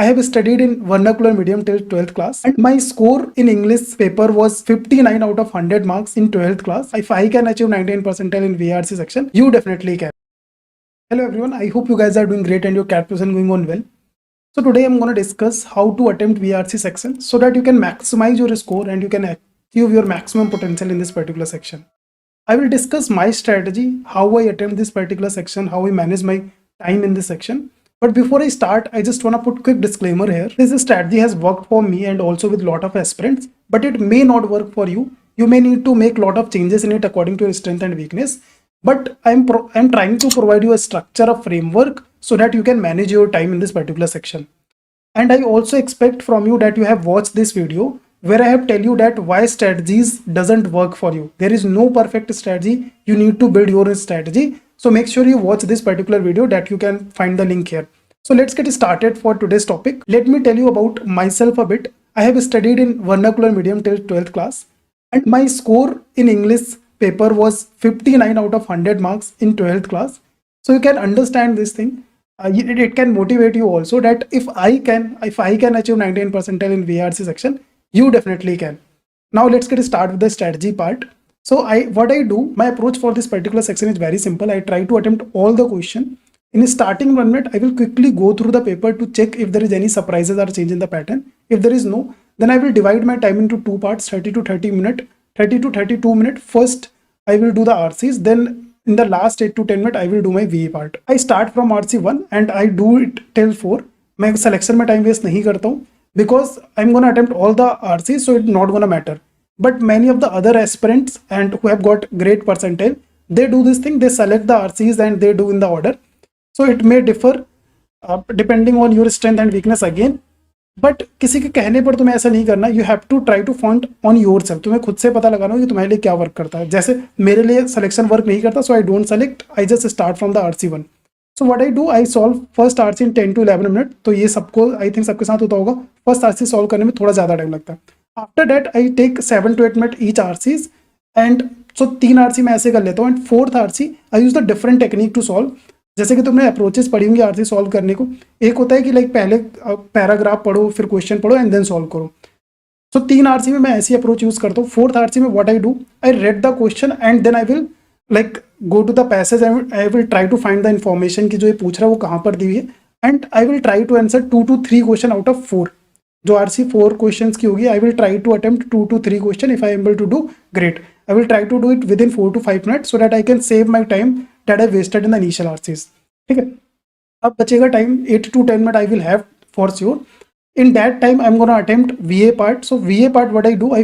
I have studied in vernacular medium till 12th class and my score in English paper was 59 out of 100 marks in 12th class. If I can achieve 99 percentile in VRC section, you definitely can. Hello everyone, I hope you guys are doing great and your CAT preparation going on well. So today I'm going to discuss how to attempt VRC section so that you can maximize your score and you can achieve your maximum potential in this particular section. I will discuss my strategy, how I attempt this particular section, how I manage my time in this section. But before I start, I just want to put quick disclaimer here. This strategy has worked for me and also with lot of aspirants, but it may not work for you. You may need to make lot of changes in it according to your strength and weakness. But I'm trying to provide you a structure, a framework, so that you can manage your time in this particular section. And I also expect from you that you have watched this video where I have tell you that why strategies doesn't work for you. There is no perfect strategy. You need to build your strategy. So make sure you watch this particular video that you can find the link here. So let's get started for today's topic. Let me tell you about myself a bit. I have studied in vernacular medium till 12th class and my score in English paper was 59 out of 100 marks in 12th class. So you can understand this thing. It can motivate you also that if I can achieve 99 percentile in VRC section, you definitely can. Now let's get started with the strategy part. So what I do, my approach for this particular section is very simple. I try to attempt all the question. In starting 1 minute, I will quickly go through the paper to check if there is any surprises or change in the pattern. If there is no, then I will divide my time into two parts, 30 to 32 minutes. First, I will do the RCs. Then in the last 8 to 10 minutes, I will do my VA part. I start from RC1 and I do it till 4. मैं selection में time waste नहीं करता हूँ because I'm going to attempt all the RCs, so it's not going to matter. But many of the other aspirants and who have got great percentile, they do this thing, they select the RCs and they do in the order. So it may differ depending on your strength and weakness again. But किसी के कहने पर तुम्हें ऐसा नहीं करना. You have to try to find on your self. तुम्हें खुद से पता लगाना हो कि तुम्हारे लिए क्या वर्क करता है. जैसे मेरे लिए सिलेक्शन वर्क नहीं करता, so I don't select, I just start from the RC1. So what I do, I solve first RC in 10 to 11 minute. तो ये सबको आई थिंक सबके साथ होता होगा. फर्स्ट RC सॉल्व करने में थोड़ा ज़्यादा टाइम लगता है. After that I take 7 to 8 minute each RCs and so 3 RC मैं ऐसे कर लेता हूँ and 4th RC I use the different technique to solve. जैसे कि तुमने अप्रोचेस पढ़ी होंगी RC सॉल्व करने को. एक होता है कि लाइक पहले पैराग्राफ पढ़ो, फिर क्वेश्चन पढ़ो एंड देन सॉल्व करो. सो 3 RC में मैं ऐसी अप्रोच यूज करता हूँ. 4th RC में what I do, I read the question and then I will like go to the passage. I will try to find the information की जो ये पूछ रहा है वो कहाँ पर दी हुई है and I will try to answer 2 to 3 question out of 4. जो RC 4 क्वेश्चन की होगी, I will try to attempt 2 to 3 question. If I am able to do great, I will try to do it within 4 to 5 minute so that I can save my time that I wasted in the initial RCs. ठीक है, अब बचेगा time 8 to 10 minute I will have for sure. In that time, I'm gonna attempt VA part. So VA part, what I do, I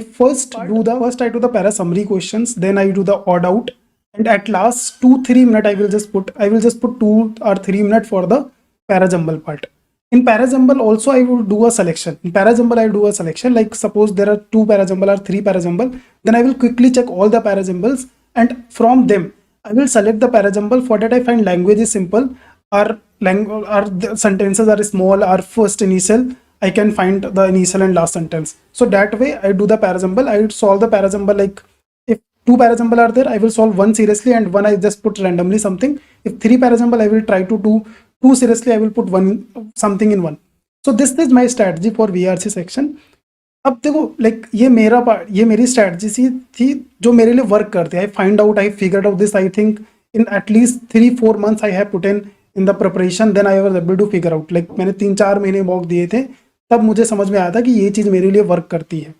do the para summary questions, then I do the odd out, and at last 2-3 minute I will just put 2 or 3 minutes for the para jumble part. In para jumble also I will do a selection. In para jumble I do a selection. Like suppose there are 2 para jumble or 3 para jumble, then I will quickly check all the para jumbles and from them I will select the para jumble. For that I find language is simple, or the sentences are small, or first initial I can find the initial and last sentence. So that way I do the para jumble. I solve the para jumble, like if 2 para jumble are there, I will solve 1 seriously and 1 I just put randomly something. If 3 para jumble, I will try to do 2 seriously, I will put 1 something in 1. So this is my strategy for VRC section. अब देखो like ये मेरी strategy थी जो मेरे लिए work करती है. I find out, I figured out this I think in at least 3-4 months I have put in the preparation. Then I was able to figure out. Like मैंने 3-4 महीने मॉक दिए थे, तब मुझे समझ में आया था कि ये चीज़ मेरे लिए वर्क करती है.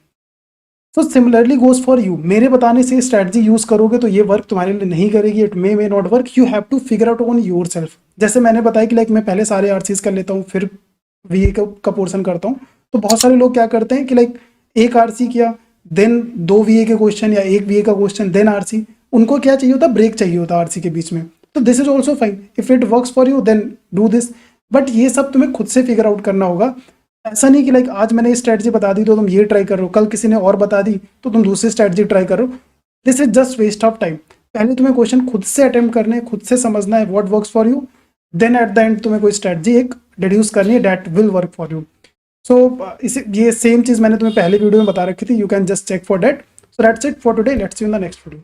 So similarly goes for you. मेरे बताने से स्ट्रैटेजी यूज़ करोगे तो ये वर्क तुम्हारे लिए नहीं करेगी. It may not work. You have to figure out on your self. जैसे मैंने बताया कि लाइक मैं पहले सारे RCs कर लेता हूँ, फिर VA का पोर्सन करता हूँ. तो बहुत सारे लोग क्या करते हैं कि लाइक एक RC किया, देन 2 VA के क्वेश्चन या 1 VA का क्वेश्चन, देन RC. उनको क्या चाहिए होता, ब्रेक चाहिए होता RC के बीच में. तो this is also fine. If it works for you then do this. But ये सब तुम्हें खुद से फिगर आउट करना होगा. ऐसा नहीं कि लाइक आज मैंने स्ट्रैटेजी बता दी तो तुम ये ट्राई कर रहे हो, कल किसी ने और बता दी तो तुम दूसरी स्ट्रैटेजी ट्राई करो. This is just waste of time. पहले तुम्हें क्वेश्चन खुद से अटेम्प्ट करने, खुद से समझना है what works for you. Then at the end तुम्हें कोई स्ट्रैटेजी एक डिड्यूस करनी है that will work for you. So ये सेम चीज़ मैंने तुम्हें पहले वीडियो में बता रखी थी. You can just check for that. So that's it for today. Let's see you in the next video.